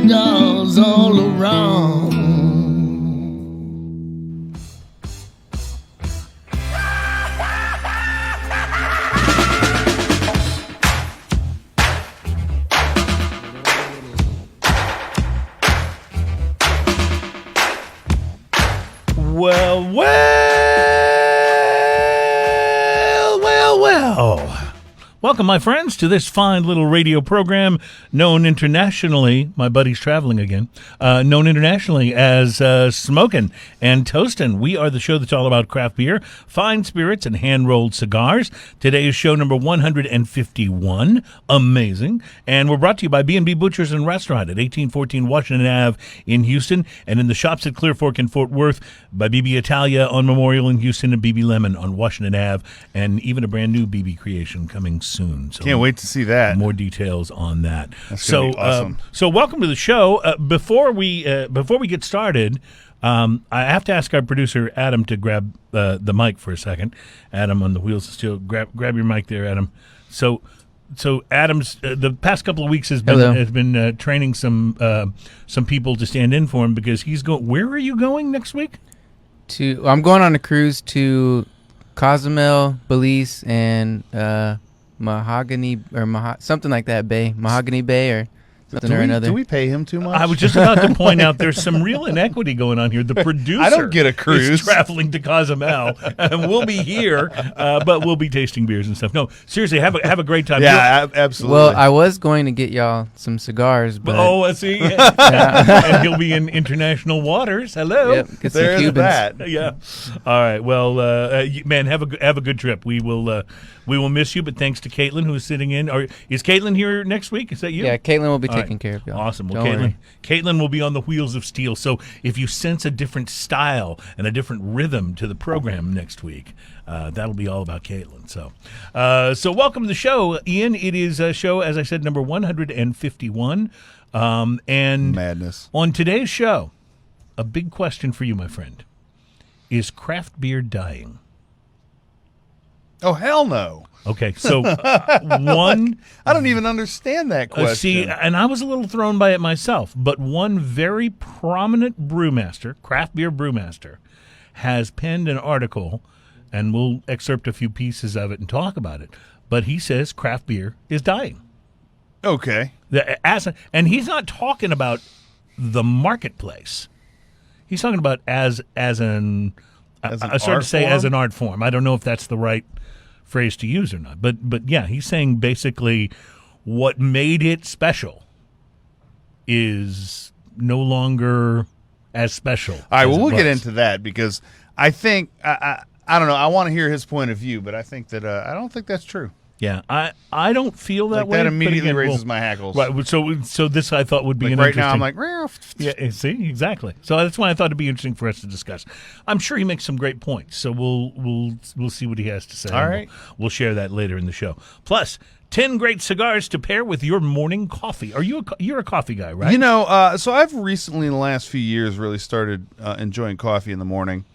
cigars all around. Well. Welcome, my friends, to this fine little radio program known internationally, my buddy's traveling again, known internationally as Smokin' and Toastin'. We are the show that's all about craft beer, fine spirits, and hand-rolled cigars. Today is show number 151. Amazing. And we're brought to you by B&B Butchers and Restaurant at 1814 Washington Ave in Houston, and in the shops at Clear Fork in Fort Worth by BB Italia on Memorial in Houston and BB Lemon on Washington Ave, and even a brand new BB creation coming soon. So can't wait to see that. More details on that. That's gonna be awesome. So welcome to the show. Before we get started, I have to ask our producer Adam to grab the mic for a second. Adam on the wheels of steel. Grab your mic there, Adam. So Adam's the past couple of weeks has been training some people to stand in for him because he's going. Where are you going next week? I'm going on a cruise to Cozumel, Belize, and Mahogany or something like that Bay, Mahogany Bay or something or another. Do we pay him too much? I was just about to point out there's some real inequity going on here. The producer I don't get a cruise. Is traveling to Cozumel, and we'll be here, but we'll be tasting beers and stuff. No, seriously, have a great time. Yeah, absolutely. Well, I was going to get y'all some cigars, but I see. And he'll be in international waters. Hello. Yep, get some there's Cubans. that. Yeah. All right. Well, man, have a good trip. We will miss you, but thanks to Caitlin who's sitting in. Is Caitlin here next week? Is that you? Yeah, Caitlin will be taking care of y'all. Awesome. Well, Don't worry. Caitlin will be on the wheels of steel. So if you sense a different style and a different rhythm to the program next week, that'll be all about Caitlin. So welcome to the show, Ian. It is a show, as I said, number 151. And madness. On today's show, a big question for you, my friend. Is craft beer dying? Oh, hell no. Okay, so one... I don't even understand that question. See, and I was a little thrown by it myself, but one very prominent brewmaster, craft beer brewmaster, has penned an article, and we'll excerpt a few pieces of it and talk about it, but he says craft beer is dying. Okay. And he's not talking about the marketplace. He's talking about as an art form. I don't know if that's the right phrase to use or not, but yeah, he's saying basically what made it special is no longer as special. All right, well, we'll get into that because I think I don't know. I want to hear his point of view, but I think that I don't think that's true. Yeah, I don't feel that way. That immediately raises my hackles. Right. So this I thought would be an right interesting. Now I'm like, Real. Yeah. See, exactly. So that's why I thought it'd be interesting for us to discuss. I'm sure he makes some great points. So we'll see what he has to say. All right. We'll share that later in the show. Plus, 10 great cigars to pair with your morning coffee. You're a coffee guy, right? You know, so I've recently in the last few years really started enjoying coffee in the morning.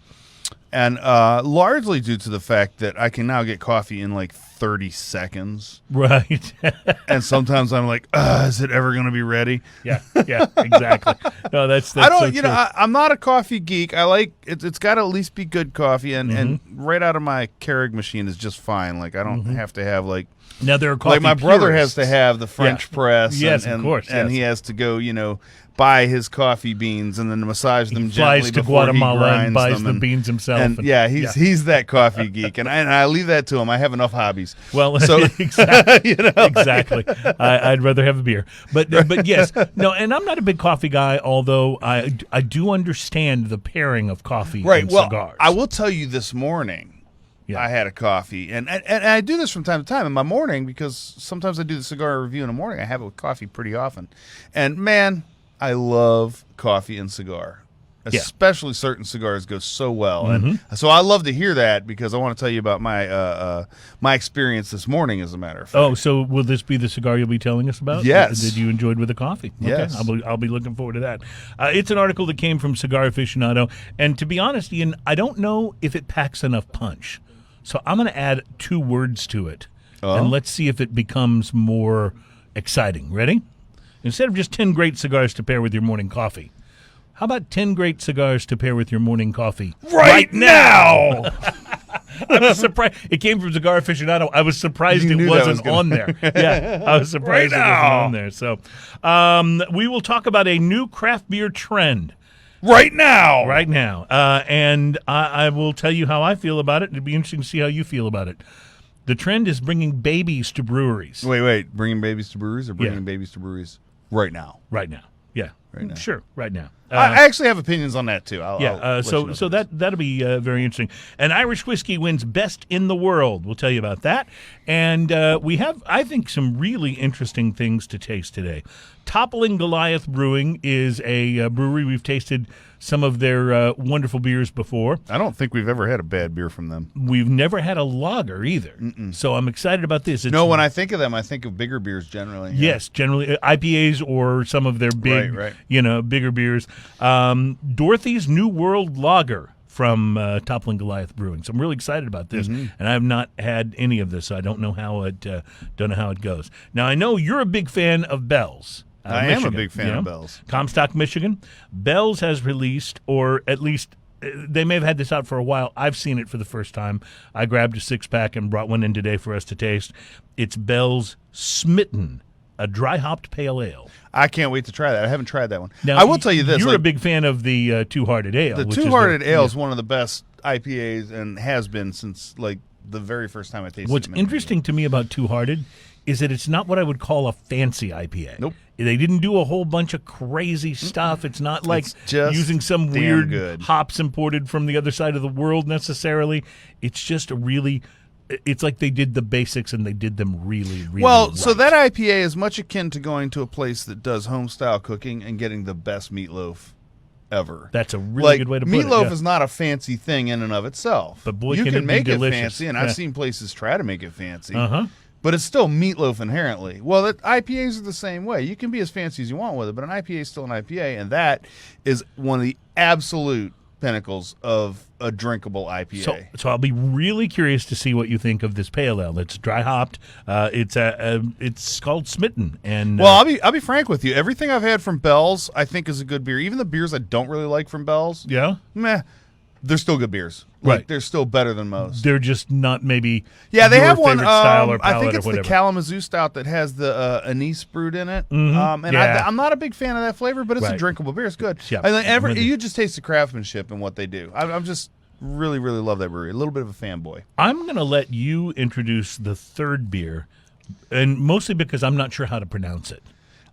And largely due to the fact that I can now get coffee in like 30 seconds. Right. And sometimes I'm like, is it ever going to be ready? Yeah, exactly. No, that's I don't, so true. I'm not a coffee geek. I like, it's got to at least be good coffee. And right out of my Keurig machine is just fine. Like, I don't have to have like, now there are coffee like my brother purists. has to have the French press. Yes, and, of course. And he has to go, buy his coffee beans and then massage them flies gently to before Guatemala he grinds and buys them the beans himself. And he's that coffee geek, and I leave that to him. I have enough hobbies. Well, so exactly, exactly. I'd rather have a beer, but yes, no. And I'm not a big coffee guy, although I do understand the pairing of coffee and cigars. I will tell you this morning. Yeah. I had a coffee, and I do this from time to time in my morning because sometimes I do the cigar review in the morning. I have it with coffee pretty often, and man, I love coffee and cigar. Especially certain cigars go so well, and so I love to hear that because I want to tell you about my my experience this morning. As a matter of fact. Oh, so will this be the cigar you'll be telling us about? Yes. That you enjoyed with the coffee? Yes. Okay. I'll be looking forward to that. It's an article that came from Cigar Aficionado, and to be honest, Ian, I don't know if it packs enough punch, so I'm going to add 2 words to it, and let's see if it becomes more exciting. Ready? Instead of just 10 great cigars to pair with your morning coffee, how about 10 great cigars to pair with your morning coffee Right now! I was surprised. It came from Cigar Aficionado. I was surprised You it knew that was wasn't on there. Yeah, I was surprised Right it wasn't now. on there. So we will talk about a new craft beer trend Right now! right now. And I will tell you how I feel about it. It'd be interesting to see how you feel about it. The trend is bringing babies to breweries. Wait. Bringing babies to breweries or bringing Yeah. babies to breweries right now? Right now. Yeah. Right now. Sure, right now. I actually have opinions on that, too. I'll Yeah, let you know so things. that'll be very interesting. And Irish whiskey wins best in the world. We'll tell you about that. And we have, I think, some really interesting things to taste today. Toppling Goliath Brewing is a brewery. We've tasted some of their wonderful beers before. I don't think we've ever had a bad beer from them. We've never had a lager either. So I'm excited about this. It's, No, when I think of them, I think of bigger beers generally. Yeah. Yes, generally IPAs or some of their big, Right. bigger beers. Dorothy's New World Lager from Toppling Goliath Brewing. So I'm really excited about this, and I have not had any of this, so I don't know how it goes. Now I know you're a big fan of Bell's. out of I am a Michigan, big fan of Bell's. Comstock, Michigan. Bell's has released, or at least they may have had this out for a while. I've seen it for the first time. I grabbed a 6-pack and brought one in today for us to taste. It's Bell's Smitten, a dry hopped pale ale. I can't wait to try that. I haven't tried that one. Now, I will tell you this. You're like, a big fan of the Two-Hearted Ale. the which is Two-Hearted Ale is one of the best IPAs and has been since like the very first time I tasted it. What's interesting to me about Two-Hearted is that it's not what I would call a fancy IPA. Nope. They didn't do a whole bunch of crazy stuff. It's not like It's just using some damn weird good. hops imported from the other side of the world necessarily. It's just a really, it's like they did the basics and they did them really, really Well, so right. that IPA is much akin to going to a place that does home-style cooking and getting the best meatloaf ever. That's a really good way to put it. Meatloaf yeah. is not a fancy thing in and of itself. But boy, you can can it be make it delicious. fancy, and Yeah. I've seen places try to make it fancy. Uh-huh. But it's still meatloaf inherently. Well, IPAs are the same way. You can be as fancy as you want with it, but an IPA is still an IPA, and that is one of the absolute pinnacles of a drinkable IPA. So I'll be really curious to see what you think of this pale ale. It's dry hopped. It's called Smitten, and Well, I'll be frank with you. Everything I've had from Bell's, I think, is a good beer. Even the beers I don't really like from Bell's, yeah, they're still good beers. Right. Like, they're still better than most. they're just not maybe Yeah, they your have one. favorite style or I palate think or it's the whatever. Kalamazoo Stout that has the anise brewed in it. Mhm. And Yeah. I'm not a big fan of that flavor, but it's a Right. drinkable beer. It's good. Yeah, I think I'm with you. you just taste the craftsmanship in what they do. I'm just really, really love that brewery. A little bit of a fanboy. I'm going to let you introduce the third beer, and mostly because I'm not sure how to pronounce it.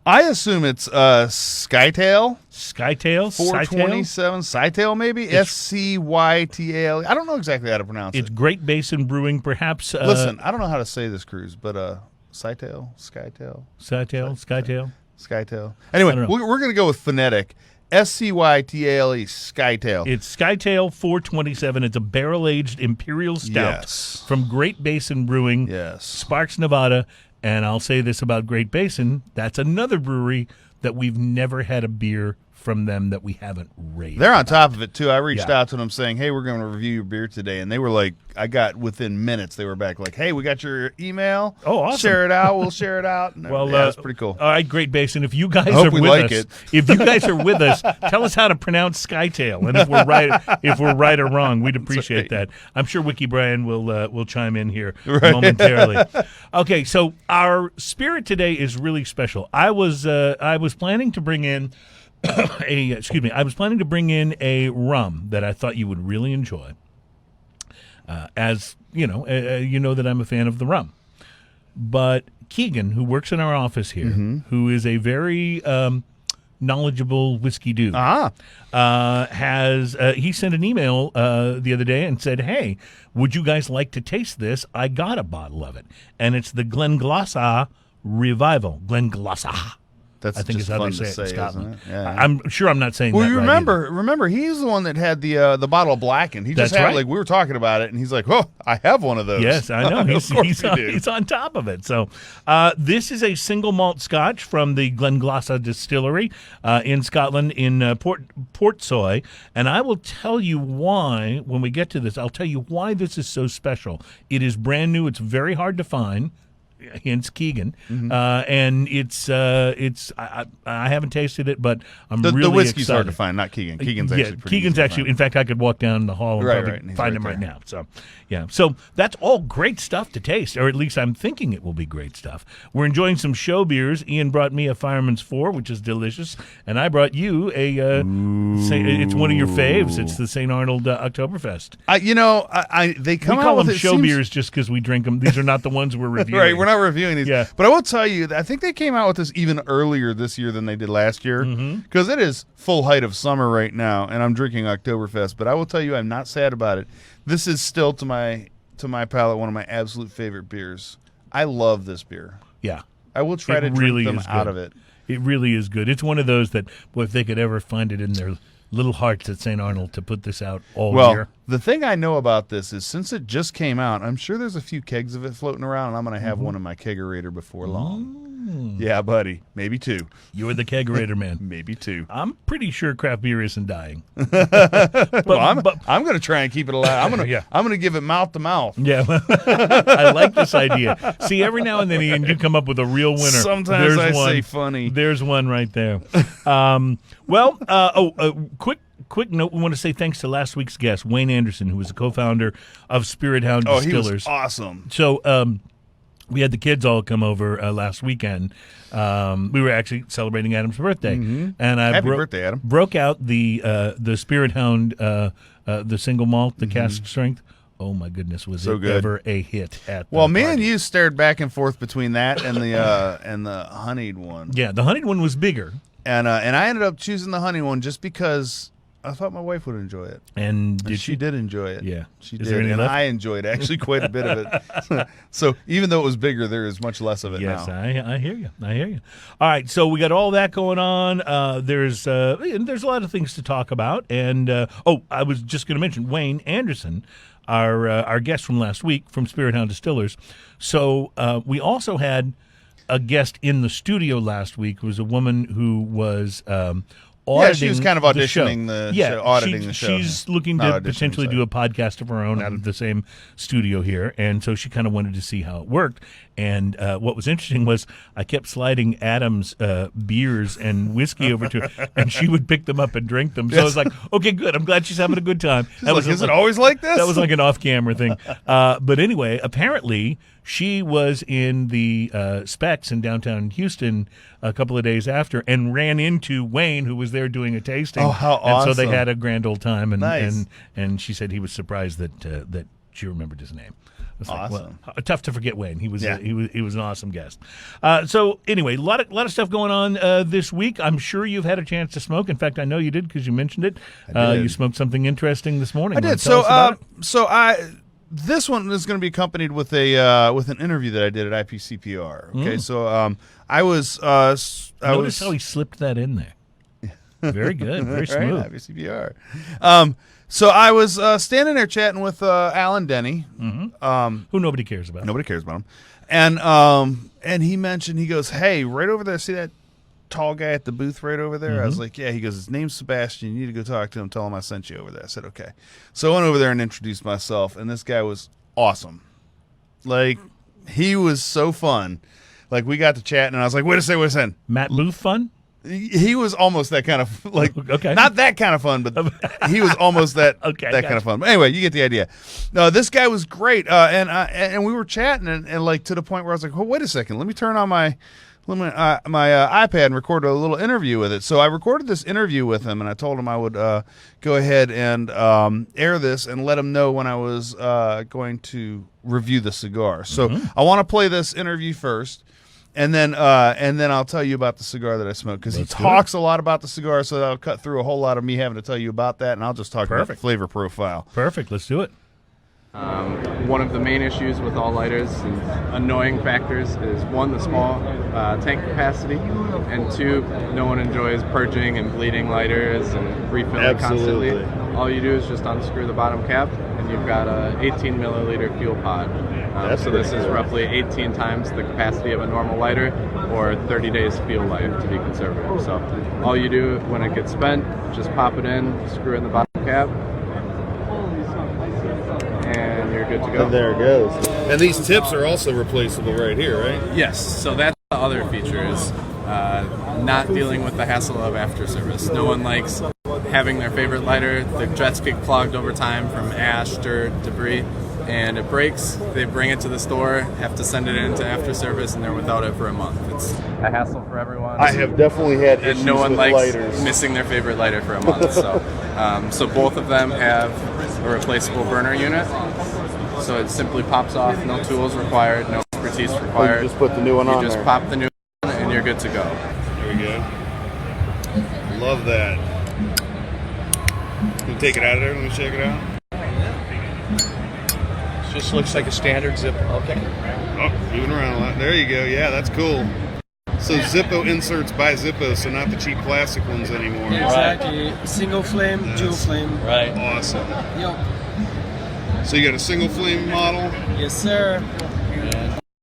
I assume it's Skytail. Skytail? 427 Scytail, maybe? Scytal. I don't know exactly how to pronounce It's it. Great Basin Brewing, perhaps. Listen, I don't know how to say this, Cruze, but Scytail. Skytail. Anyway, I don't know. we're going to go with phonetic. Scytale, Skytail. It's Skytail 427. It's a barrel-aged imperial stout Yes. from Great Basin Brewing, Yes. Sparks, Nevada. And I'll say this about Great Basin. That's another brewery that we've never had a beer from them that we haven't rated. They're on top of it, too. I reached Yeah. out to them saying, hey, we're going to review your beer today. And they were like, I got within minutes, they were back like, hey, we got your email. Oh, awesome. Share it out. We'll share it out. And Well, yeah, it's pretty cool. All right, Great Basin. If you guys I hope are we with like us, it. if you guys are with us, tell us how to pronounce Skytail, and if we're right or wrong, we'd appreciate that. I'm sure Wiki Brian will chime in here momentarily. Okay, so our spirit today is really special. I was planning to bring in I was planning to bring in a rum that I thought you would really enjoy. As you know that I'm a fan of the rum. But Keegan, who works in our office here, who is a very knowledgeable whiskey dude, he sent an email the other day and said, "Hey, would you guys like to taste this? I got a bottle of it, and it's the Glenglossa Revival. Glenglossa." That's I think just is how fun they say to it say, in Scotland. isn't it? Yeah. I'm sure I'm not saying Well, that you right remember, he's the one that had the bottle of Blackened. He just That's had right. like we were talking about it, and he's like, "Oh, I have one of those." Yes, I know. Of He's, course he's, you on, do. he's on top of it. So this is a single malt scotch from the Glenglossa Distillery in Scotland in Portsoy. And I will tell you why, when we get to this, I'll tell you why this is so special. It is brand new. It's very hard to find. hence Keegan, and I haven't tasted it, but I'm The really whiskey's excited. hard to find, not Keegan. Keegan's actually pretty Keegan's easy to actually. find. In fact, I could walk down the hall and Right, probably right, and he's find right him right there. now. So, yeah. So that's all great stuff to taste, or at least I'm thinking it will be great stuff. We're enjoying some show beers. Ian brought me a Fireman's Four, which is delicious, and I brought you a. It's one of your faves. It's the St. Arnold Oktoberfest. They come We out call with them it show seems- beers just because we drink them. These are not the ones we're reviewing. Right, we're not reviewing these. Yeah. But I will tell you, I think they came out with this even earlier this year than they did last year, because it is full height of summer right now, and I'm drinking Oktoberfest. But I will tell you, I'm not sad about it. This is still, to my palate, one of my absolute favorite beers. I love this beer. Yeah. I will try It to really drink them is out good. of it. It really is good. It's one of those that, boy, if they could ever find it in their little hearts at St. Arnold to put this out all Well, year. the thing I know about this is since it just came out, I'm sure there's a few kegs of it floating around, and I'm going to have one in my kegerator before long. Yeah, buddy. Maybe two. You're the kegerator man. Maybe two. I'm pretty sure craft beer isn't dying. Well, I'm going to try and keep it alive. I'm going to Yeah. I'm going to give it mouth to mouth. Yeah, I like this idea. See, every now and then, Ian, you come up with a real winner. Sometimes There's I one. say funny. There's one right there. Quick note, we want to say thanks to last week's guest, Wayne Anderson, who was the co-founder of Spirit Hound Oh, he Distillers. was awesome. So we had the kids all come over last weekend. We were actually celebrating Adam's birthday, and I Happy birthday, Adam. broke out the Spirit Hound, the single malt, the cask strength. Oh my goodness, was So it good. ever a hit at Well, the me party. and you stared back and forth between that and the honeyed one. Yeah, the honeyed one was bigger, And I ended up choosing the honey one just because I thought my wife would enjoy it. and And did she did enjoy it. Yeah. She Is did. there any And left? I enjoyed actually quite a bit of it. So even though it was bigger, there is much less of it Yes, now. I hear you. I hear you. All right, so we got all that going on. There's a lot of things to talk about, and I was just going to mention Wayne Anderson, our guest from last week from Spirit Hound Distillers. So we also had a guest in the studio last week. Who was a woman who was. Yeah, she was kind of the show. auditioning the yeah, show, auditing the show. She's looking Not to auditioning, potentially sorry. do a podcast of her own out of the same studio here, and so she kind of wanted to see how it worked. And what was interesting was I kept sliding Adam's beers and whiskey over to her, and she would pick them up and drink them. So I was like, okay, good. I'm glad she's having a good time. That was Is it always like this? that was like an off-camera thing. But anyway, apparently she was in the Specs in downtown Houston a couple of days after and ran into Wayne, who was there doing a tasting. Oh, how And so they awesome. had a grand old time. And Nice. and she said he was surprised that she remembered his name. It's like, Awesome. well, tough to forget Wayne. He was Yeah. he was an awesome guest. So anyway, a lot of stuff going on this week. I'm sure you've had a chance to smoke. In fact, I know you did because you mentioned it. I did. You smoked something interesting this morning. I Wanna did. tell us So, about it? this one is going to be accompanied with an interview that I did at IPCPR. Okay, so I was Notice how he slipped that in there. Very good. Very smooth. Right, IPCPR. So I was standing there chatting with Alan Denny. Who nobody cares about. Nobody cares about him. And he mentioned, he goes, hey, right over there, see that tall guy at the booth right over there? I was like, yeah. He goes, his name's Sebastian. You need to go talk to him. Tell him I sent you over there. I said, okay. So I went over there and introduced myself, and this guy was awesome. Like, he was so fun. Like, we got to chatting, and I was like, wait a second. Matt Booth fun? He was almost that kind of, like, Okay. not that kind of fun, but he was almost that Okay, that kind of fun. But anyway, you get the idea. No, this guy was great, and we were chatting, and like to the point where I was like, oh, wait a second, let me turn on my iPad and record a little interview with it. So I recorded this interview with him, and I told him I would go ahead and air this and let him know when I was going to review the cigar. So I want to play this interview first. And then I'll tell you about the cigar that I smoked, because he Let's do talks a lot about the cigar, so that'll cut through a whole lot of me having to tell you about that, and I'll just talk about the Perfect. flavor profile. Perfect. Let's do it. One of the main issues with all lighters and annoying factors is one, the small tank capacity, and two, no one enjoys purging and bleeding lighters and refilling Absolutely. constantly. All you do is just unscrew the bottom cap, and you've got a 18 milliliter fuel pod. So this is roughly 18 times the capacity of a normal lighter, or 30 days fuel life to be conservative. So all you do when it gets spent, just pop it in, screw in the bottom cap, and you're good to go. And there it goes. And these tips are also replaceable right here, right? Yes, so that's the other feature is not dealing with the hassle of after service. No one likes having their favorite lighter, the jets get clogged over time from ash, dirt, debris, and it breaks. They bring it to the store, have to send it into after service, and they're without it for a month. It's a hassle for everyone. I have definitely had issues and no one with likes lighters. missing their favorite lighter for a month. So both of them have a replaceable burner unit. So it simply pops off, no tools required, no expertise required. You just put the new one on You just there. pop the new one and you're good to go. There we go. Love that. Can you take it out of there? Let me check it out. Just looks like a standard Zippo. Okay. Oh, moving around a lot. There you go. Yeah, that's cool. So Zippo inserts by Zippo, so not the cheap plastic ones anymore. Exactly. Single flame, dual flame. Right. Awesome. Yep. So you got a single flame model Yes, sir.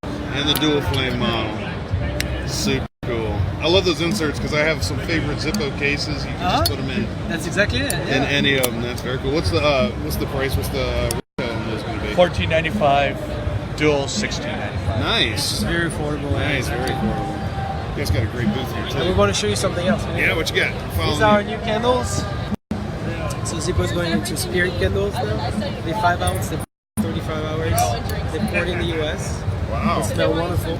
and the dual flame model. Super cool. I love those inserts because I have some favorite Zippo cases. You can just put them in That's exactly it. Yeah. any of them. That's very cool. What's the price? What's the retail on those going to be? $14.95, dual $16.95. Nice. Very affordable. Nice. Very cool. You guys got a great booth here And we too. want to show you something else. Yeah, what you got? These are our new candles. So Zippo's going into spirit candles now. They're 5 ounce, they're 35 hours. They're poured in the US. Wow. They smell wonderful.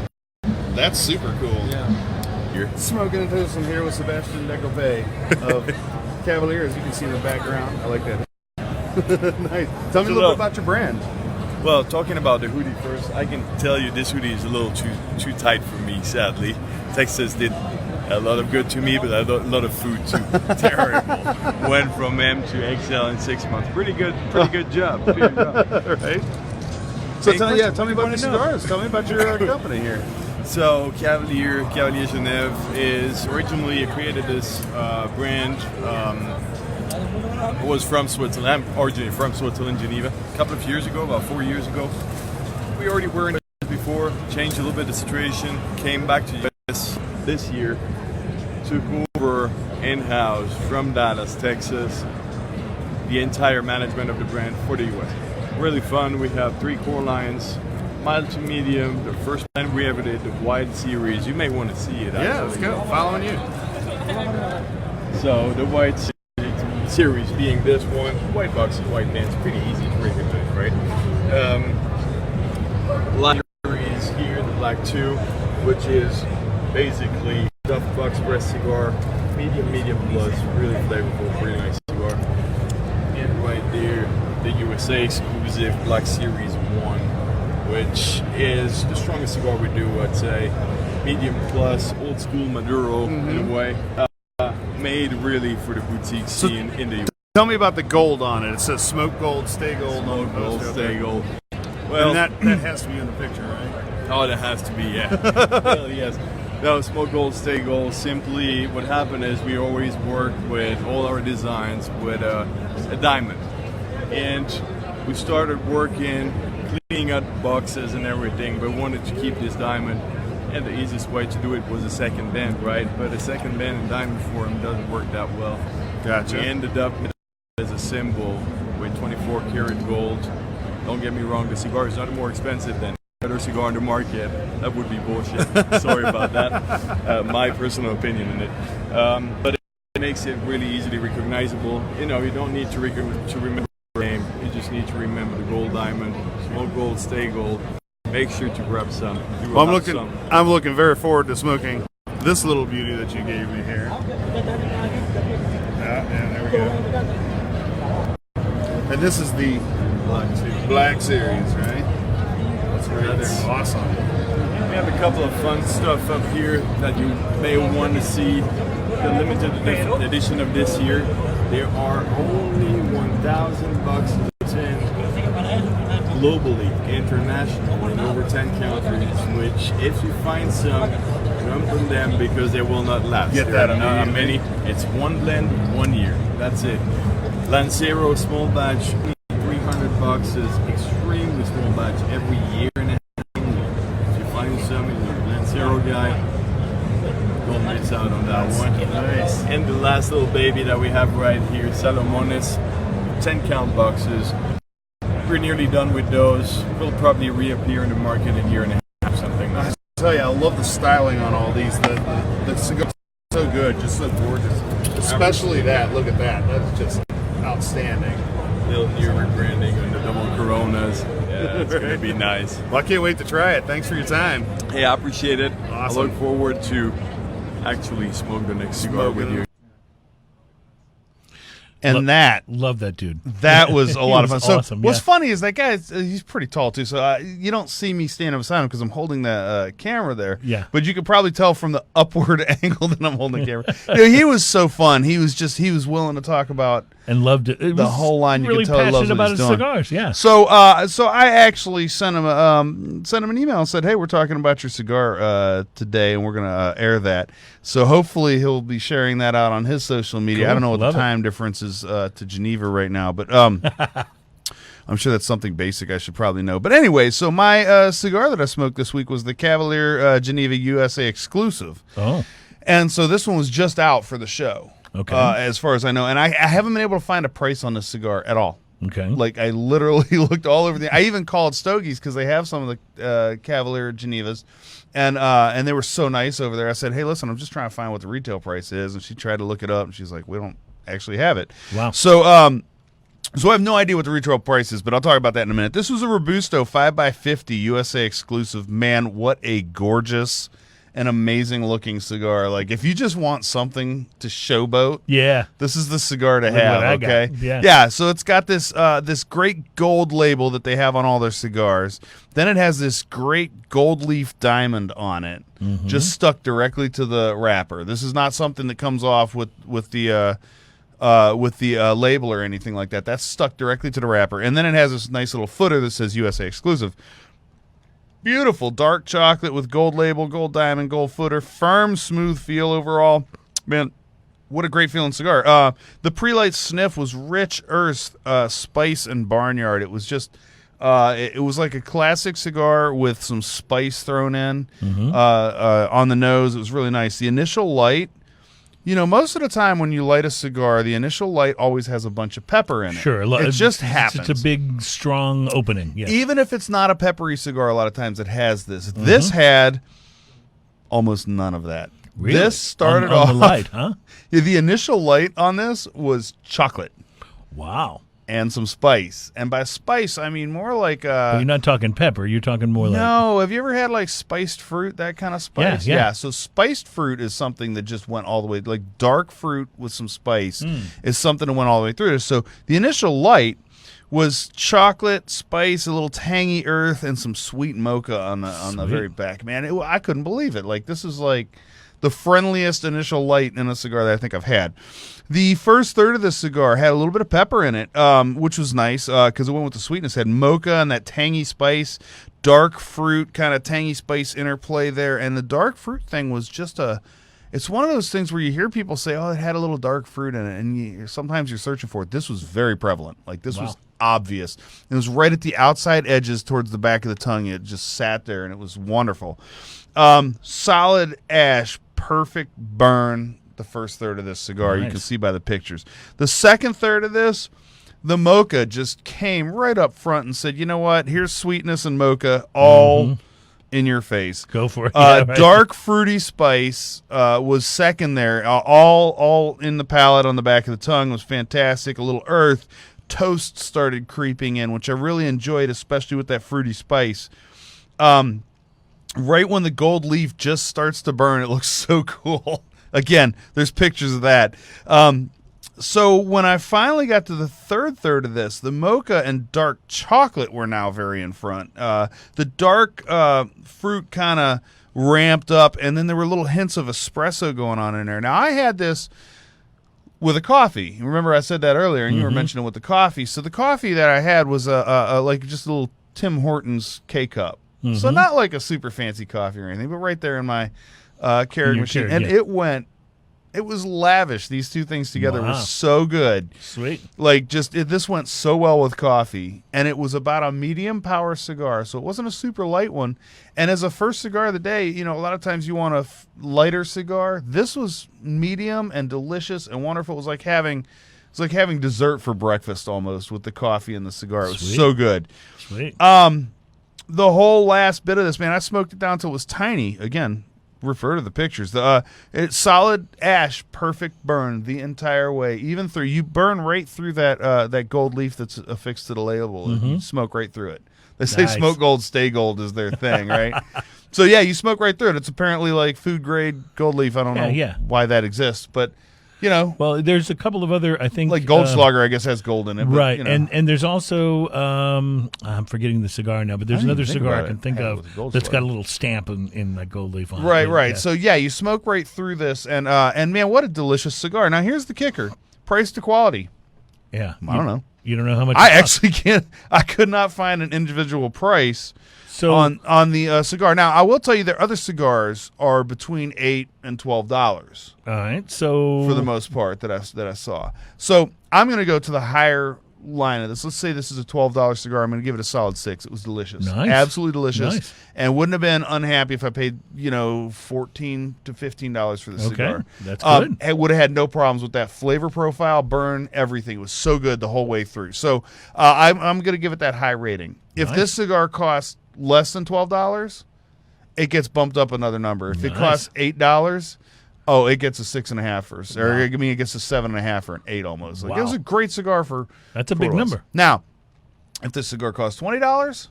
That's super cool. Yeah. You're smoking into this one here with Sebastian Decopé of Cavalier, as you can see in the background. I like that. Nice. Tell me a little bit about your brand. Well, talking about the hoodie first, I can tell you this hoodie is a little too tight for me, sadly. Texas did a lot of good to me, but a lot of food too. Terrible. Went from M to XL in 6 months. Pretty good job. Pretty good job. Right. So Hey, tell me about the wanna know? cigars. Tell me about your company here. So Cavalier Geneve is originally created this brand. Was from Switzerland. I'm originally from Switzerland, Geneva. A couple of years ago, about 4 years ago. We already were in the before, changed a little bit the situation, came back to US this year, took over in-house from Dallas, Texas, the entire management of the brand for the US. Really fun. We have 3 core lines, mild to medium. The first line we ever did, the wide series. You may want to see it. Yeah, let's go. Following you. So the white series being this one, white box and white bands, pretty easy to recognize, right? Black series here, the black 2, which is basically Duff Box Press cigar, medium plus, really flavorful, really nice cigar. And right there, the USA exclusive Black Series 1, which is the strongest cigar we do, I'd say. Medium plus, old school Maduro in a way. Made really for the boutique scene in the US. Tell me about the gold on it. It says smoke gold, stay gold. Smoke gold, stay gold. Well, Well, that has to be in the picture, right? oh, that has to be, yeah. Hell yes. No, smoke gold, stay gold. Simply, what happened is we always work with all our designs with a diamond. And we started working, cleaning up boxes and everything, but wanted to keep this diamond. And the easiest way to do it was a second bend, right? But a second bend in diamond form doesn't work that well. Gotcha. We ended up as a symbol with 24 karat gold. Don't get me wrong, the cigar is not more expensive than any other cigar on the market. That would be bullshit. Sorry about that. My personal opinion in it. But it makes it really easily recognizable. You know, you don't need to remember the name. You just need to remember the gold diamond. Smoke gold, stay gold. Make sure to grab some. You will Well, have some. I'm looking very forward to smoking this little beauty that you gave me here. Yeah, there we go. And this is the Black Series, right? That's right there. Awesome. We have a couple of fun stuff up here that you may want to see. The limited edition of this year. There are only 1,000 boxes in globally, internationally, in over 10 countries, which if you find some, jump on them because they will not last. Get There that are not immediately. many. It's one blend, 1 year. That's it. Lancero small batch, 300 boxes, extremely small batch, every year and a half. If you find some, you're a Lancero guy, don't miss out on that one. Nice. And the last little baby that we have right here, Salomones, 10 count boxes. we're nearly done with those. We'll probably reappear in the market in a year and a half or something. I tell you, I love the styling on all these. The cigar so good, just so gorgeous. Especially that. Look at that. That's just outstanding. Little new rebranding on the double Coronas. Yeah, it's gonna be nice. Well, I can't wait to try it. Thanks for your time. Hey, I appreciate it. Awesome. I look forward to actually smoke the next cigar with you. And Love that dude. that was a lot of fun. was So awesome, what's yeah. funny is that guy, he's pretty tall too. So you don't see me standing beside him because I'm holding the camera there. Yeah. But you could probably tell from the upward angle that I'm holding the camera. Dude, he was so fun. He was willing to talk about And loved it. the whole line. You really could tell he loves passionate what about he's his doing. cigars. Yeah. So I actually sent him an email and said, "Hey, we're talking about your cigar today, and we're gonna air that." So hopefully he'll be sharing that out on his social media. Cool. I don't know what Love the it. time difference is to Geneva right now, but I'm sure that's something basic I should probably know. But anyway, so my cigar that I smoked this week was the Cavalier Geneva USA exclusive. Oh. And so this one was just out for the show, Okay. as far as I know. And I haven't been able to find a price on this cigar at all. Okay. Like, I literally looked all over I even called Stogie's because they have some of the Cavalier Genevas, and they were so nice over there. I said, "Hey, listen, I'm just trying to find what the retail price is," and she tried to look it up, and she's like, "We don't actually have it." Wow. So I have no idea what the retail price is, but I'll talk about that in a minute. This was a Robusto 5x50 USA exclusive. Man, what a gorgeous and amazing looking cigar. Like, if you just want something to showboat, Yeah. this is the cigar to Look have, what I got. okay? Yeah. So it's got this this great gold label that they have on all their cigars. Then it has this great gold leaf diamond on it, just stuck directly to the wrapper. This is not something that comes off with the label or anything like that. That's stuck directly to the wrapper. And then it has this nice little footer that says USA exclusive. Beautiful dark chocolate with gold label, gold diamond, gold footer, firm, smooth feel overall. Man, what a great feeling cigar. The pre-light sniff was rich earth, spice, and barnyard. It was just, it was like a classic cigar with some spice thrown in on the nose. It was really nice. The initial light, most of the time when you light a cigar, the initial light always has a bunch of pepper in it. Sure. It just happens. It's a big, strong opening. Yeah. Even if it's not a peppery cigar, a lot of times it has this. This had almost none of that. Really? This started on off the light, huh? The initial light on this was chocolate Wow. and some spice. And by spice, I mean more like You're not talking pepper. You're talking more like. no, have you ever had like spiced fruit, that kind of spice? Yeah. So spiced fruit is something that just went all the way, like dark fruit with some spice is something that went all the way through this. So the initial light was chocolate, spice, a little tangy earth, and some sweet mocha on the very back. Man, I couldn't believe it. Like, this is like the friendliest initial light in a cigar that I think I've had. The first third of this cigar had a little bit of pepper in it, which was nice because it went with the sweetness. It had mocha and that tangy spice, dark fruit, kind of tangy spice interplay there. And the dark fruit thing was just it's one of those things where you hear people say, "Oh, it had a little dark fruit in it," and sometimes you're searching for it. This was very prevalent. Like, this was obvious. It was right at the outside edges towards the back of the tongue. It just sat there, and it was wonderful. Solid ash, perfect burn. The first third of this cigar, you can see by the pictures. The second third of this, the mocha just came right up front and said, "You know what? Here's sweetness and mocha all in your face." Go for it. Yeah, right. Dark fruity spice was second there. All in the palate on the back of the tongue was fantastic. A little earth. Toast started creeping in, which I really enjoyed, especially with that fruity spice. Right when the gold leaf just starts to burn, it looks so cool. Again, there's pictures of that. So when I finally got to the third third of this, the mocha and dark chocolate were now very in front. The dark fruit kind of ramped up, and then there were little hints of espresso going on in there. Now, I had this with a coffee. Remember I said that earlier, and you were mentioning with the coffee. So the coffee that I had was like just a little Tim Hortons K-cup. So not like a super fancy coffee or anything, but right there in my Keurig machine. And it was lavish. These two things together were so good. Sweet. Like, this went so well with coffee. And it was about a medium power cigar, so it wasn't a super light one. And as a first cigar of the day, a lot of times you want a lighter cigar. This was medium and delicious and wonderful. It was like having It's like having dessert for breakfast almost with the coffee and the cigar. It was Sweet. so good. Sweet. The whole last bit of this, man, I smoked it down until it was tiny. Again, refer to the pictures. It's solid ash, perfect burn the entire way, even through. You burn right through that gold leaf that's affixed to the label. And you smoke right through it. They say Nice. smoke gold, stay gold is their thing, right? So yeah, you smoke right through it. It's apparently like food grade gold leaf. I don't know why that exists, but you know, Well, there's a couple of other, I think, like Goldschlager, I guess has gold in it, but, right, you know. and there's also I'm forgetting the cigar now, but there's I didn't another even think cigar I about can it. think Had it of with a Goldschlager. that's got a little stamp in that gold leaf on it. Right, Yeah, right. yeah. So yeah, you smoke right through this, and man, what a delicious cigar. Now here's the kicker: price to quality. Yeah, I don't know. You don't know how much. I it costs. actually can't. I could not find an individual price So on the cigar. Now I will tell you that other cigars are between $8 and $12 all right, so for the most part that I saw. So I'm going to go to the higher line of this. Let's say this is a $12 cigar. I'm going to give it a solid 6. It was delicious, Nice. absolutely delicious, Nice. and wouldn't have been unhappy if I paid $14 to $15 for the cigar. That's good. I would have had no problems with that flavor profile, burn, everything. It was so good the whole way through. So I'm going to give it that high rating. If Nice. this cigar costs less than $12, it gets bumped up another number. If it Nice. costs $8, oh, it gets a 6.5 or I mean, it gets a 7.5 or an 8 almost. Like, Wow. it was a great cigar for. That's a for big what it was. number. Now, if this cigar costs $20,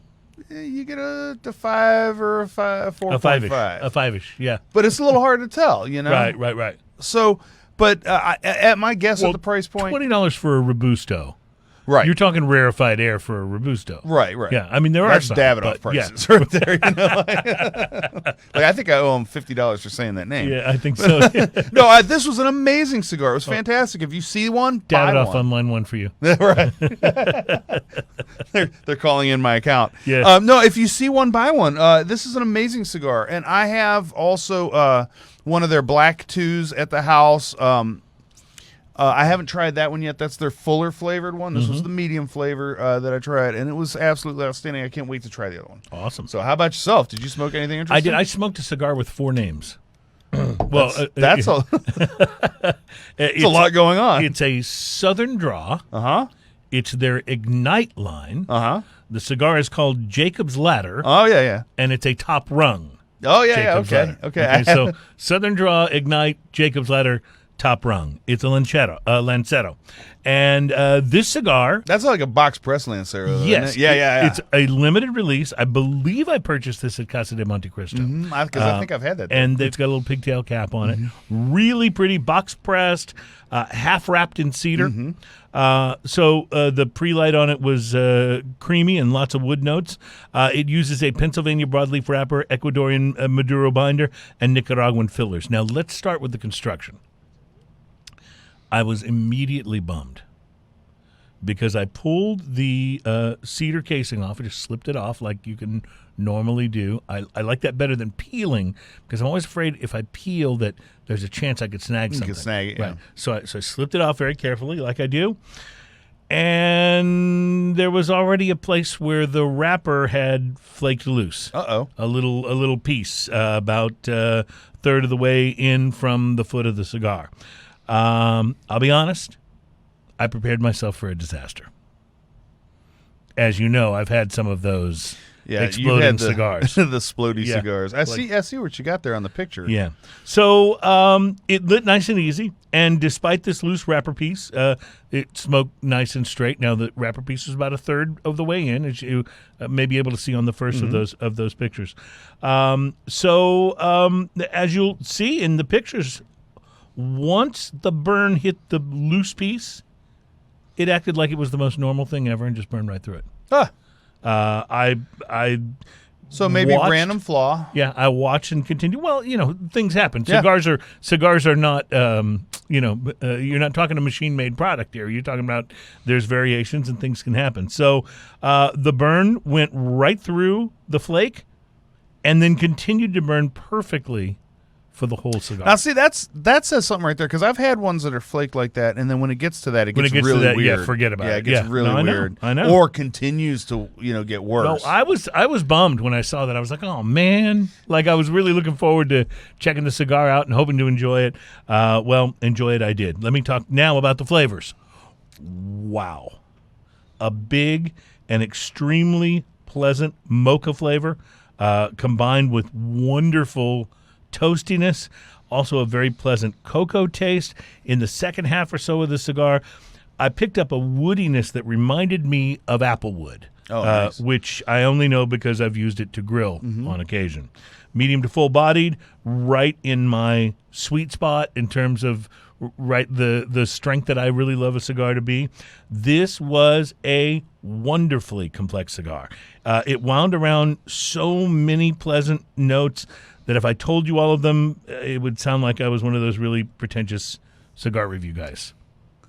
you get a 5 or a 4.5. a five-ish, yeah. But it's a little hard to tell, you know. Right. So, but at my guess at the price point, $20 for a Robusto. right? You're talking rarefied air for a Robusto. right. Yeah, I mean there That's are some, Davidoff but yeah. prices right there. You know, like I think I owe him $50 for saying that name. Yeah, I think so. No, this was an amazing cigar. It was fantastic. If you see one, buy Davidoff one. online one for you. Right. they're calling in my account. Yeah. No, if you see one, buy one. This is an amazing cigar, and I have also one of their black twos at the house. I haven't tried that one yet. That's their fuller flavored one. This was the medium flavor that I tried, and it was absolutely outstanding. I can't wait to try the other one. Awesome. So, how about yourself? Did you smoke anything interesting? I did. I smoked a cigar with 4 names. Well, That's a, it's a lot going on. It's a Southern Draw. Uh-huh. It's their Ignite line. Uh-huh. The cigar is called Jacob's Ladder, Oh, yeah. and it's a top rung. Oh, yeah, Jacob's okay. Ladder. Okay. So Southern Draw, Ignite, Jacob's Ladder, top rung. It's a Lancetto. And this cigar, That's like a box press Lancero, though, yes, isn't it? Yeah. it's a limited release. I believe I purchased this at Casa de Monte Cristo. Because I think I've had that. And it's got a little pigtail cap on it. Really pretty, box pressed, half wrapped in cedar. So the pre-light on it was creamy and lots of wood notes. It uses a Pennsylvania broadleaf wrapper, Ecuadorian Maduro binder, and Nicaraguan fillers. Now let's start with the construction. I was immediately bummed because I pulled the cedar casing off. I just slipped it off like you can normally do. I like that better than peeling because I'm always afraid if I peel that there's a chance I could snag You something. could snag it, yeah. Right. So I slipped it off very carefully like I do. And there was already a place where the wrapper had flaked loose. Uh-oh. A little piece, about a third of the way in from the foot of the cigar. I'll be honest, I prepared myself for a disaster. As you know, I've had some of those exploding you've had cigars. the splody Yeah. cigars. I see what you got there on the picture. Yeah. So it lit nice and easy, and despite this loose wrapper piece, it smoked nice and straight. Now the wrapper piece is about a third of the way in, as you may be able to see on the first of those pictures. So as you'll see in the pictures, once the burn hit the loose piece, it acted like it was the most normal thing ever and just burned right through it. Ah, I so maybe watched- random flaw. Yeah, I watch and continue. Well, things happen. Yeah. Cigars are not. You're not talking a machine-made product here. You're talking about there's variations and things can happen. So the burn went right through the flake, and then continued to burn perfectly for the whole cigar. Now, see, that says something right there because I've had ones that are flaked like that, and then when it gets to that, it When gets it gets to really that, yeah, weird. forget about Yeah, it. it gets Yeah. really No, I know. weird. I know. Or continues to get No, worse. I was bummed when I saw that. I was like, oh man! Like I was really looking forward to checking the cigar out and hoping to enjoy it. Well, enjoy it I did. Let me talk now about the flavors. wow. A big and extremely pleasant mocha flavor combined with wonderful toastiness. Also a very pleasant cocoa taste. In the second half or so of the cigar, I picked up a woodiness that reminded me of applewood, nice. which I only know because I've used it to grill on occasion. Medium to full-bodied, right in my sweet spot in terms of the strength that I really love a cigar to be. This was a wonderfully complex cigar. It wound around so many pleasant notes that if I told you all of them, it would sound like I was one of those really pretentious cigar review guys.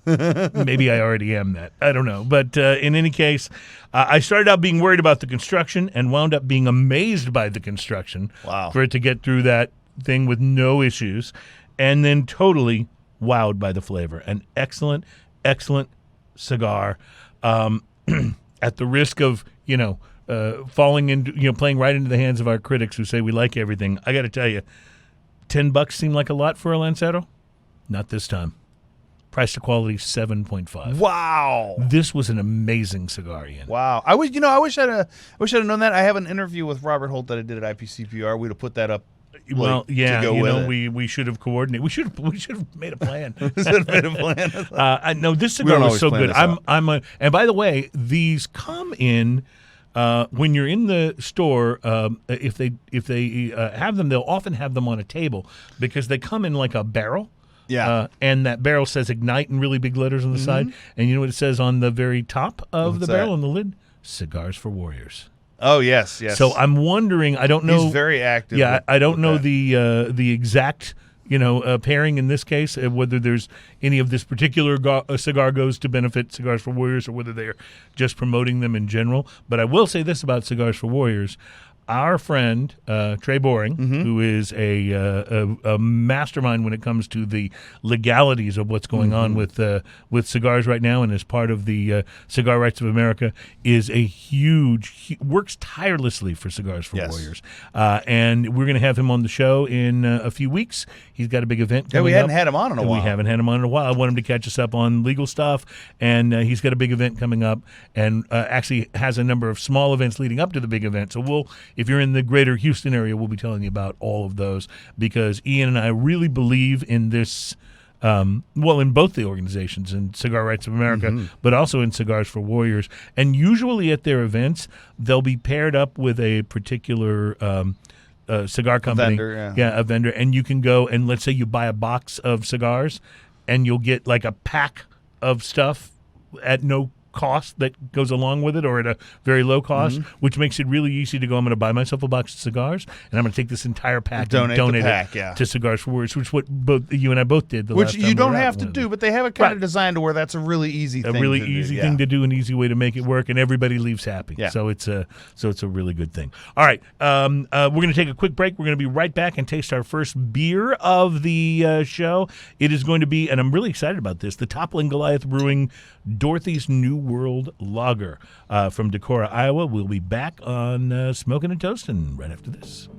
Maybe I already am that. I don't know. But in any case, I started out being worried about the construction and wound up being amazed by the construction. Wow. For it to get through that thing with no issues, and then totally wowed by the flavor. An excellent, excellent cigar. At the risk of, falling into, playing right into the hands of our critics who say we like everything, I got to tell you, $10 seemed like a lot for a Lancero. Not this time. Price to quality 7.5. Wow. This was an amazing cigar, Ian. Wow. I wish I'd have known that. I have an interview with Robert Holt that I did at IPCPR. We'd have put that up. Well, yeah, to go with it. we should have coordinated. We should have made a plan. No, this We cigar don't was always so plan good. this out. And by the way, these come in when you're in the store. If they have them, they'll often have them on a table because they come in like a barrel. Yeah. And that barrel says ignite in really big letters on the side. And you know what it says on the very top of What's the barrel that? on the lid? Cigars for Warriors. Oh, yes. So I'm wondering, I don't know. He's very active. Yeah, I don't know that. the exact pairing in this case, whether there's any of this particular cigar goes to benefit Cigars for Warriors or whether they're just promoting them in general. But I will say this about Cigars for Warriors. Our friend, Trey Boring, who is a mastermind when it comes to the legalities of what's going on with cigars right now and is part of the Cigar Rights of America, is a works tirelessly for Cigars for Warriors. And we're going to have him on the show in a few weeks. He's got a big event coming up. we hadn't had him on in a while. We haven't had him on in a while. I want him to catch us up on legal stuff, and he's got a big event coming up and actually has a number of small events leading up to the big event. So if you're in the greater Houston area, we'll be telling you about all of those because Ian and I really believe in this, in both the organizations, in Cigar Rights of America, but also in Cigars for Warriors. And usually at their events, they'll be paired up with a particular cigar company. A vendor. And you can go and let's say you buy a box of cigars and you'll get like a pack of stuff at no cost that goes along with it or at a very low cost, which makes it really easy to go, I'm going to buy myself a box of cigars and I'm going to take this entire pack and donate it to Cigars for Warriors, which is what both you and I both did. Which you don't have to do, but they have it kind of designed to where that's a really easy thing thing to do, an easy way to make it work, and everybody leaves happy. Yeah. So it's a really good thing. All right, we're going to take a quick break. We're going to be right back and taste our first beer of the show. It is going to be, and I'm really excited about this, the Toppling Goliath Brewing Dorothy's New World Lager from Decorah, Iowa. We'll be back on Smoking and Toasting right after this.